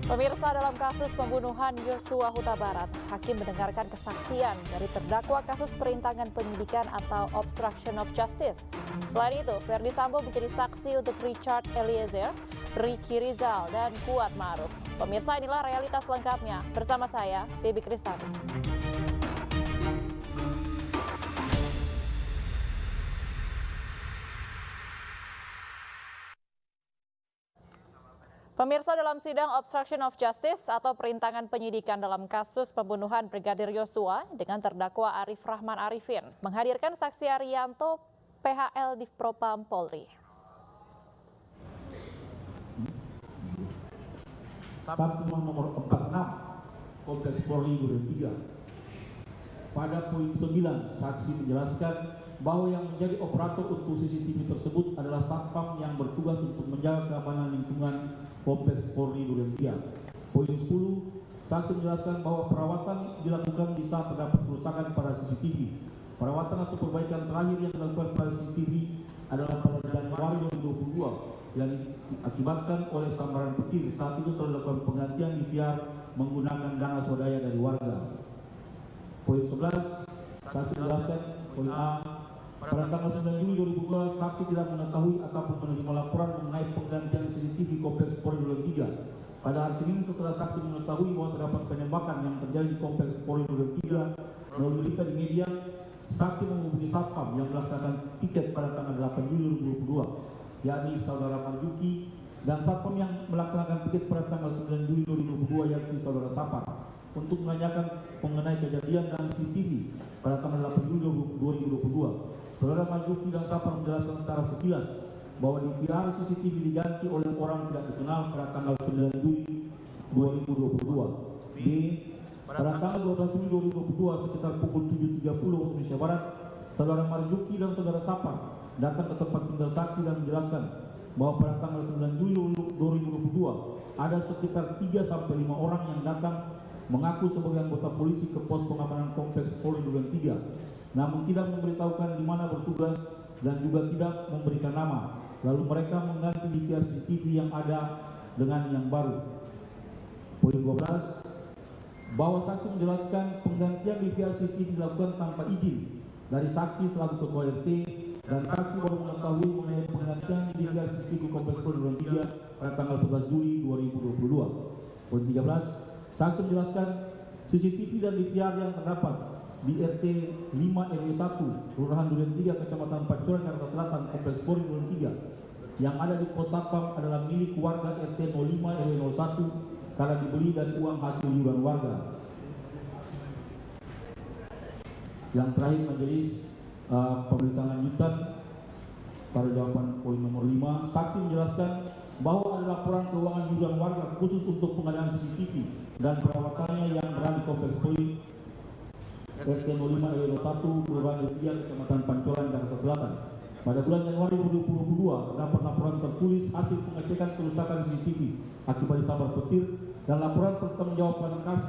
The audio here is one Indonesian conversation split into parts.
Pemirsa, dalam kasus pembunuhan Yosua Huta Barat, hakim mendengarkan kesaksian dari terdakwa kasus perintangan penyidikan atau obstruction of justice. Selain itu, Verdi Sambo menjadi saksi untuk Richard Eliezer, Ricky Rizal, dan Kuat Ma'ruf. Pemirsa, inilah realitas lengkapnya. Bersama saya, Debbie Kristani. Pemirsa, dalam sidang obstruction of justice atau perintangan penyidikan dalam kasus pembunuhan Brigadir Yosua dengan terdakwa Arif Rahman Arifin menghadirkan saksi Arianto, PHL Divpropam Polri. Sabtu nomor 46 Kompleks Polri Duren 3. Pada poin 9, saksi menjelaskan bahwa yang menjadi operator untuk CCTV tersebut adalah satpam yang bertugas untuk menjaga keamanan lingkungan Kompleks Polri Duren 3. Poin 10, saksi menjelaskan bahwa perawatan dilakukan di saat terdapat kerusakan pada CCTV. Perawatan atau perbaikan terakhir yang dilakukan pada CCTV adalah pada Januari 2022 yang diakibatkan oleh sambaran petir. Saat itu telah dilakukan penggantian DVR menggunakan dana swadaya dari warga. Poin 11, saksi menjelaskan poin A, pada tanggal 9 Juli 2012, saksi tidak mengetahui ataupun menerima laporan mengenai penggantian CCTV Kompleks Polri Duren 3. Pada hari Senin, setelah saksi mengetahui bahwa terdapat penembakan yang terjadi di Kompleks Polri Duren 3 melalui berita di media, saksi menghubungi satpam yang melaksanakan piket pada tanggal 8 Juli 2022, yakni saudara Marjuki, dan satpam yang melaksanakan piket pada tanggal 9 Juli 2022, yakni saudara Sapar, untuk menanyakan mengenai kejadian dan CCTV pada tanggal 8 Juli 2022. Saudara Marjuki dan Sapar menjelaskan secara sekilas bahwa DVR CCTV diganti oleh orang tidak dikenal pada tanggal 9 Juli 2022. B. Pada tanggal 12 Juli 2022 sekitar pukul 7.30 Indonesia Barat, saudara Marjuki dan saudara Sapar datang ke tempat tinggal saksi dan menjelaskan bahwa pada tanggal 9 Juli 2022 ada sekitar 3-5 orang yang datang mengaku sebagai anggota polisi ke pos pengamanan Kompleks Polri Duren 3, namun tidak memberitahukan di mana bertugas dan juga tidak memberikan nama. Lalu mereka mengganti DVR CCTV yang ada dengan yang baru. Poin 12, bahwa saksi menjelaskan penggantian DVR CCTV dilakukan tanpa izin dari saksi selaku ketua RT, dan saksi baru mengetahui mengenai penggantian DVR CCTV Kompleks Polri Duren 3 pada tanggal 11 Juli 2022. Poin 13, saksi menjelaskan CCTV dan DVR yang terdapat di RT 5 RW 1, Kelurahan Duren 3, Kecamatan Pancoran, Jakarta Selatan, Kompleks Polri Duren 3, yang ada di pos satpam adalah milik warga RT 05 RW 01 karena dibeli dari uang hasil iuran warga. Yang terakhir, majelis pemeriksaan lanjutan pada jawaban poin nomor 5, saksi menjelaskan bahwa ada laporan keuangan iuran warga khusus untuk pengadaan CCTV dan perawatannya yang berada di Kompleks Polri RT 05 RW 01 Kelurahan Duren 3, Kecamatan Pancoran, Jakarta Selatan. Pada bulan Januari 2022 terdapat laporan tertulis hasil pengecekan kerusakan CCTV akibat disambar petir dan laporan pertanggungjawaban kas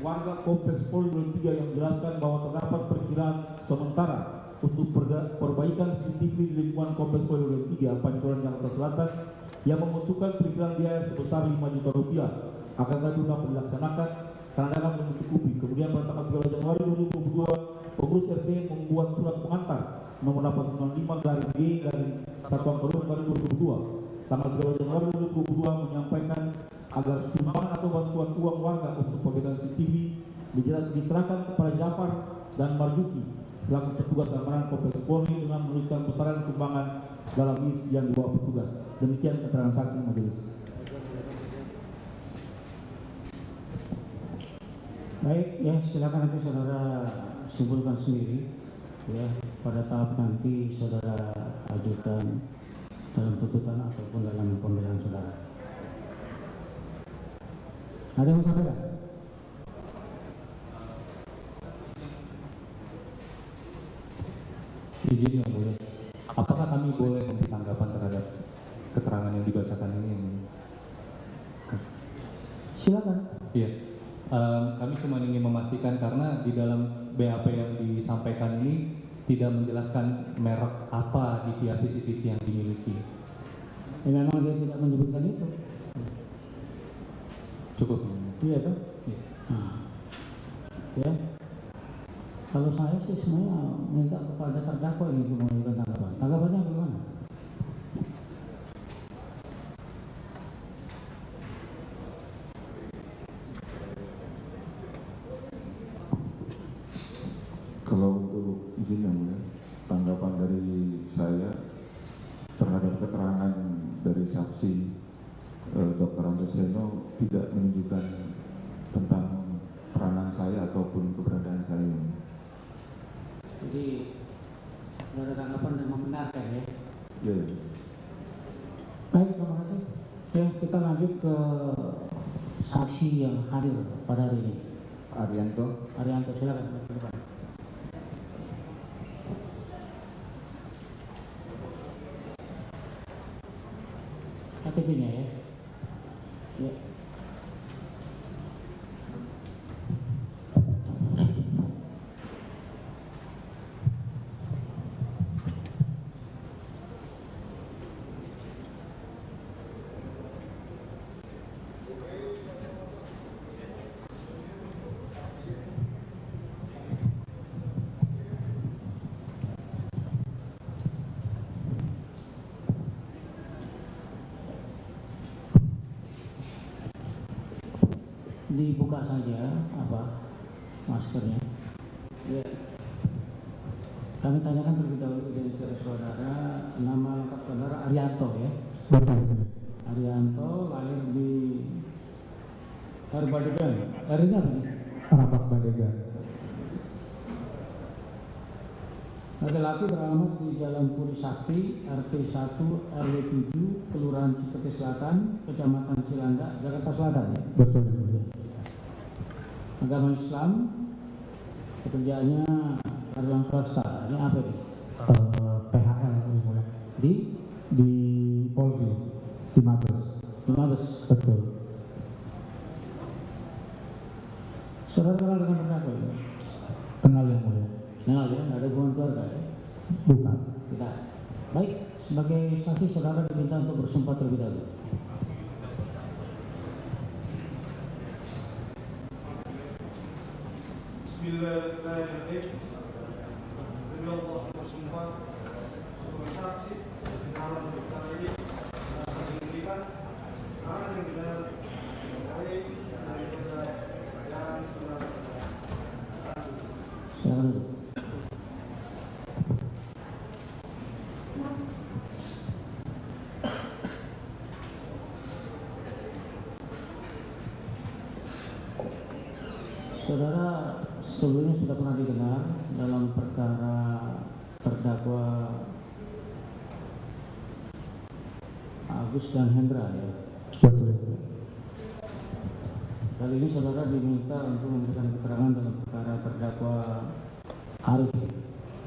warga Kompleks Polri Duren 3 yang menjelaskan bahwa terdapat perkiraan sementara untuk perbaikan CCTV di lingkungan Kompleks Polri Duren 3 Pancoran, Jakarta Selatan yang membutuhkan perkiraan biaya sebesar 5 juta rupiah. Akan tetapi dapat dilaksanakan karena dana belum mencukupi. Kemudian pada tanggal 3 Januari 2022, pengurus RT membuat surat pengantar nomor 895/G dari Satuan Korum Baru 2022 tanggal 3 Januari 2022 menyampaikan agar sumbangan atau bantuan uang warga untuk perbaikan CCTV diserahkan kepada Jafar dan Marjuki selaku petugas keamanan Kompleks Polri dengan menuliskan besaran sumbangan dalam list yang dibawa petugas. Demikian keterangan saksi majelis. Baik, ya silakan nanti saudara simpulkan sendiri. Ya, pada tahap nanti saudara ajukan dalam tuntutan ataupun dalam pembelaan saudara. Ada yang mau sampaikan? Izin yang boleh. Apakah kami boleh memberi tanggapan terhadap keterangan yang dibacakan ini? Silakan. Iya. Kami cuma ingin memastikan karena di dalam BAP yang disampaikan ini tidak menjelaskan merek apa DVR CCTV yang dimiliki. Ya, memang dia tidak menyebutkan itu. Cukup. Iya toh? Nah, ya. Kalau saya sih semuanya minta kepada terdakwa ini untuk mengajukan tanggapan. Tanggapannya bagaimana? Kalau untuk izin yang mulia, tanggapan dari saya terhadap keterangan dari saksi Dr. Andreseno tidak menunjukkan tentang peranan saya ataupun keberadaan saya. Jadi ada tanggapan dan membenarkan ya? Ya. Baik, terima kasih. Ya, kita lanjut ke saksi yang hadir pada hari ini. Arianto. Arianto, silakan. KTP-nya ya. Ya. Dibuka saja apa maskernya. Ya. Kami tanyakan terlebih dahulu identitas saudara, nama lengkap saudara Arianto ya. Betul. Arianto lahir di Badegan. Harinya apa nih? Rapak Badegan. Laki-laki beralamat di Jalan Puri Sakti, RT 1 RW 7, Kelurahan Cipete Selatan, Kecamatan Cilandak, Jakarta Selatan ya. Betul. Agama Islam, pekerjaannya karyawan swasta. Ini apa ini? PHL yang mulia. Di Polri, di Mabes. Di Mabes. Betul. Saudara kenal dengan terdakwa ya? Kenal yang mulia. Kenal ya, nggak ada hubungan keluarga ya? Bukan. Tidak. Baik, sebagai saksi saudara diminta untuk bersumpah terlebih dahulu. Bismillahirrahmanirrahim. Demi Allah bersumpah sebagai saksi dalam perkara ini akan memberikan hal yang benar yang baik daripada ajaran sebenar. Silakan dulu. Saudara sebelumnya sudah pernah didengar dalam perkara terdakwa Agus dan Hendra ya. Betul. Kali ini saudara diminta untuk memberikan keterangan dalam perkara terdakwa Arif.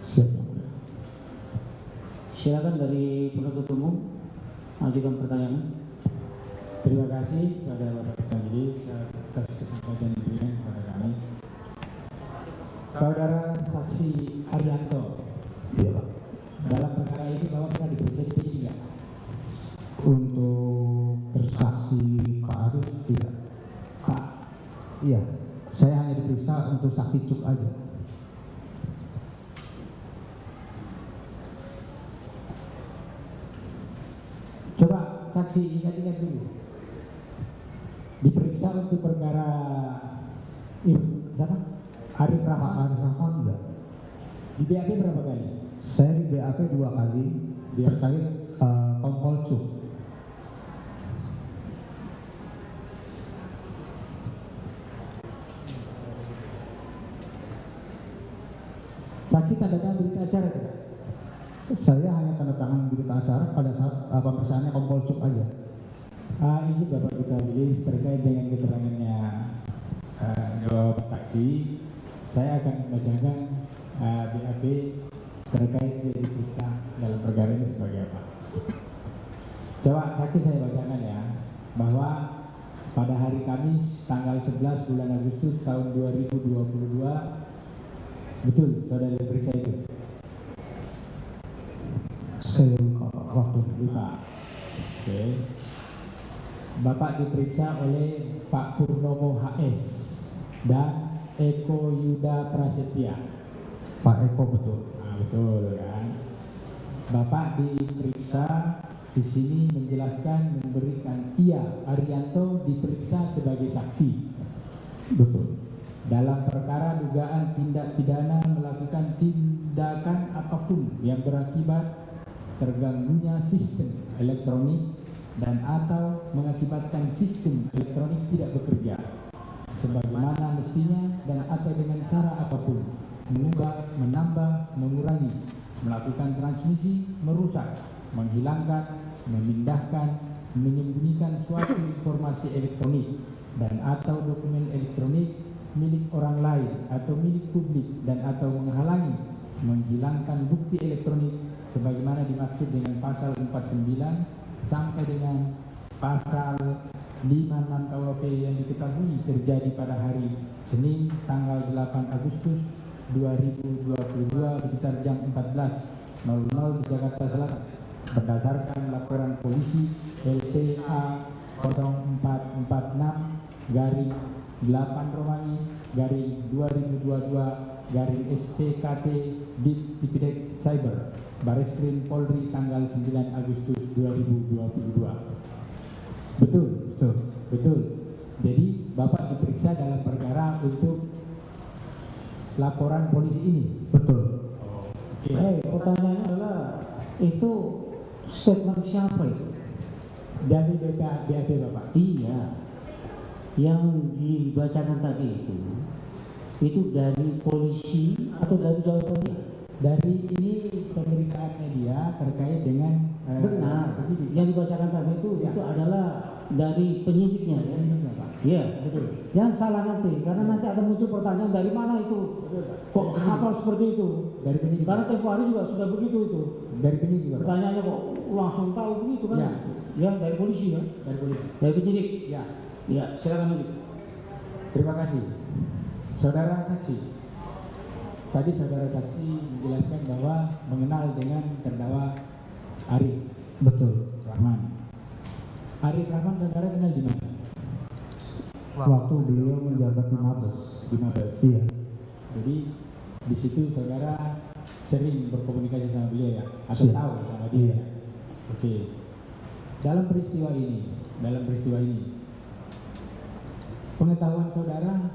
Siap. Silakan dari penuntut umum ajukan pertanyaan. Terima kasih kepada Bapak Majelis atas kesempatan yang diberikan kepada kami. Saudara saksi Arianto. Iya, Pak. Dalam perkara ini Bapak pernah diperiksa di penyidik? Untuk bersaksi Pak Arif tidak. Pak, iya. Saya hanya diperiksa untuk saksi cuk aja. Coba saksi ingat-ingat dulu. Diperiksa untuk perkara siapa? Arif Rahman. Arif Rahman enggak. Di BAP berapa kali? Saya di BAP 2 kali terkait kompol cuk. Saksi tanda tangan berita acara tidak? Saya hanya tanda tangan berita acara pada saat pemeriksaannya kompol cuk aja. Ini Bapak Ketua Majelis terkait dengan keterangannya dua saksi, saya akan membacakan BAP terkait yang diperiksa dalam perkara ini sebagai apa. Coba saksi saya bacakan ya, bahwa pada hari Kamis tanggal 11 bulan Agustus tahun 2022, betul saudara diperiksa itu? Saya lupa waktu. Lupa. Oke. Bapak diperiksa oleh Pak Purnomo HS dan Eko Yuda Prasetya. Pak Eko betul. Nah, betul kan. Bapak diperiksa di sini menjelaskan memberikan Arianto diperiksa sebagai saksi. Betul. Dalam perkara dugaan tindak pidana melakukan tindakan apapun yang berakibat terganggunya sistem elektronik dan atau mengakibatkan sistem elektronik tidak bekerja sebagaimana mestinya dan atau dengan cara apapun, mengubah, menambah, mengurangi, melakukan transmisi, merusak, menghilangkan, memindahkan, menyembunyikan suatu informasi elektronik dan atau dokumen elektronik milik orang lain atau milik publik dan atau menghalangi, menghilangkan bukti elektronik sebagaimana dimaksud dengan pasal 49 sampai dengan pasal 56 KUHP yang diketahui terjadi pada hari Senin tanggal 8 Agustus 2022 sekitar jam 14.00 di Jakarta Selatan berdasarkan laporan polisi LPA 0444-8-2022-SPKT Ditipidek Cyber Bareskrim Polri tanggal 9 Agustus 2022. Betul, betul, betul. Jadi Bapak diperiksa dalam perkara untuk laporan polisi ini. Betul. Oke. Pertanyaannya adalah itu statement siapa itu? Dari BAP Bapak. Iya. Yang dibacakan tadi itu dari polisi atau dari jawabannya? Dari ini pemeriksaan media terkait dengan Benar. Yang dibacakan tadi itu adalah dari penyidiknya ya. Iya, betul. Jangan salah nanti karena nanti akan muncul pertanyaan dari mana itu? Kok hafal seperti itu? Dari penyidik. Karena tempo hari juga sudah begitu itu. Dari penyidik Bapak. Pertanyaannya kok langsung tahu begitu kan? Ya. Ya, dari polisi ya. Dari polisi. Dari penyidik. Ya. Ya, silakan lanjut. Terima kasih. Saudara saksi. Tadi saudara saksi menjelaskan bahwa mengenal dengan terdakwa Arif Betul. Rahman. Arif Rahman saudara kenal di mana? Waktu beliau menjabat di Mabes. Di Mabes. Iya. Jadi di situ saudara sering berkomunikasi sama beliau ya, atau Iya. tahu sama dia. Iya. Oke. Dalam peristiwa ini, pengetahuan saudara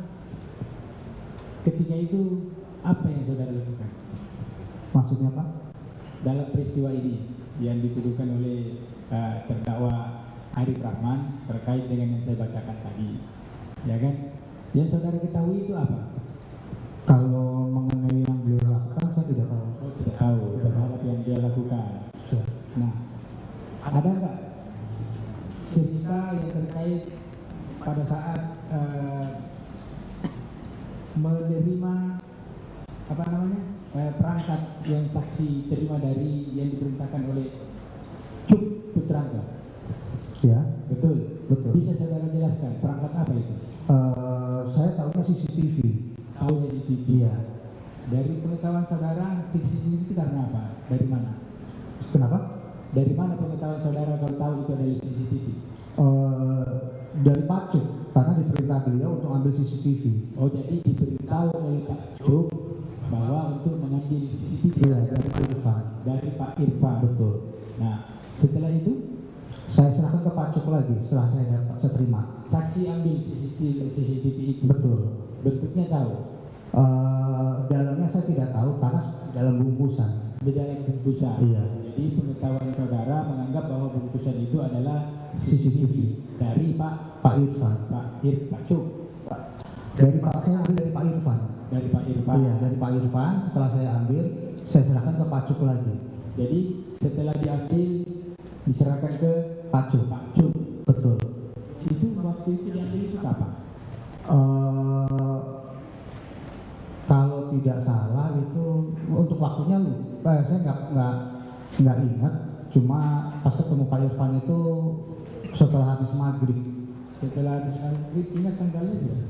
ketika itu apa yang saudara lakukan? Maksudnya Pak? Dalam peristiwa ini yang dituduhkan oleh terdakwa Arif Rahman terkait dengan yang saya bacakan tadi, ya kan? Yang saudara ketahui itu apa? Kalau mengenai yang beliau lakukan saya tidak tahu. Oh, tidak tahu terhadap yang dia lakukan. Nah, ada nggak cerita yang terkait pada saat menerima perangkat yang saksi terima dari yang diperintahkan oleh Cuk Putranto? Ya, Betul. betul. Bisa saudara jelaskan perangkat apa itu? Saya tahunya CCTV. Tahu CCTV. Iya. Dari pengetahuan saudara, CCTV itu karena apa? Dari mana? Kenapa? Dari mana pengetahuan saudara kalau tahu itu adalah CCTV? Dari Pak Cuk, karena diperintah beliau untuk ambil CCTV. Oh, jadi diberitahu oleh Pak Cuk bahwa untuk mengambil CCTV. Iya, dari Pak Irfan. Dari Pak Irfan. Betul. Nah, setelah itu Saya serahkan ke Pak Cuk lagi setelah saya terima. saksi ambil CCTV itu. Betul. Bentuknya tahu. Dalamnya saya tidak tahu karena dalam bungkusan. Di dalam bungkusan. Iya. Jadi pengetahuan saudara menganggap bahwa bungkusan itu adalah CCTV dari Pak Irfan. Pak Cuk. Dari Pak saya ambil dari Pak Irfan. Dari Pak Irfan. Iya, dari Pak Irfan. Setelah saya ambil, saya serahkan ke Pak Cuk lagi. Jadi setelah diambil diserahkan ke Pak Cuk. Pak Cuk. Betul. Itu waktu itu diambil itu kapan? Kalau tidak salah itu untuk waktunya saya nggak ingat. Cuma pas ketemu Pak Irfan itu setelah habis maghrib. Setelah habis maghrib, ingat tanggalnya tidak?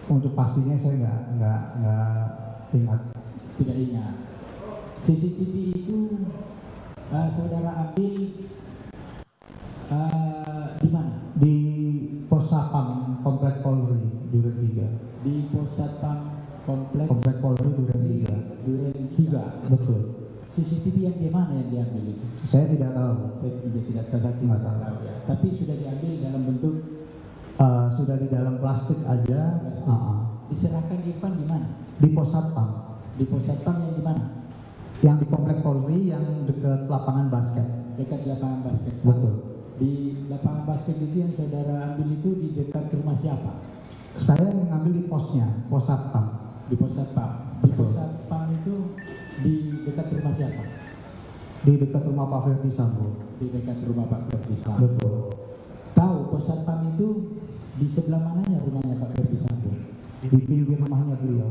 Untuk pastinya saya nggak ingat. Tidak ingat. CCTV itu saudara ambil Di mana? Di Pos Sapam Komplek Polri Duren 3. Di Pos Sapam Komplek Polri Duren 3. Duren 3. Betul. CCTV yang di mana yang diambil itu? Saya tidak tahu. Saya tidak tahu, saksi nggak tahu ya. Tapi sudah diambil dalam bentuk sudah di dalam plastik aja. Diserahkan Irfan di mana? Di Pos Satpam. Di Pos Satpam yang di mana? Yang di Komplek Polri yang dekat lapangan basket. Dekat lapangan basket. Betul. Di lapangan basket itu yang saudara ambil itu di dekat rumah siapa? Saya yang ngambil di posnya, Pos Satpam. Di Pos Satpam. Di Pos Satpam itu di dekat rumah siapa? Di dekat rumah Pak Ferdi Sambo. Di dekat rumah Pak Ferdi Sambo. Betul. Tahu Pos Satpam itu di sebelah mananya rumahnya Pak Ferdi Sambo? Di pinggir rumahnya beliau.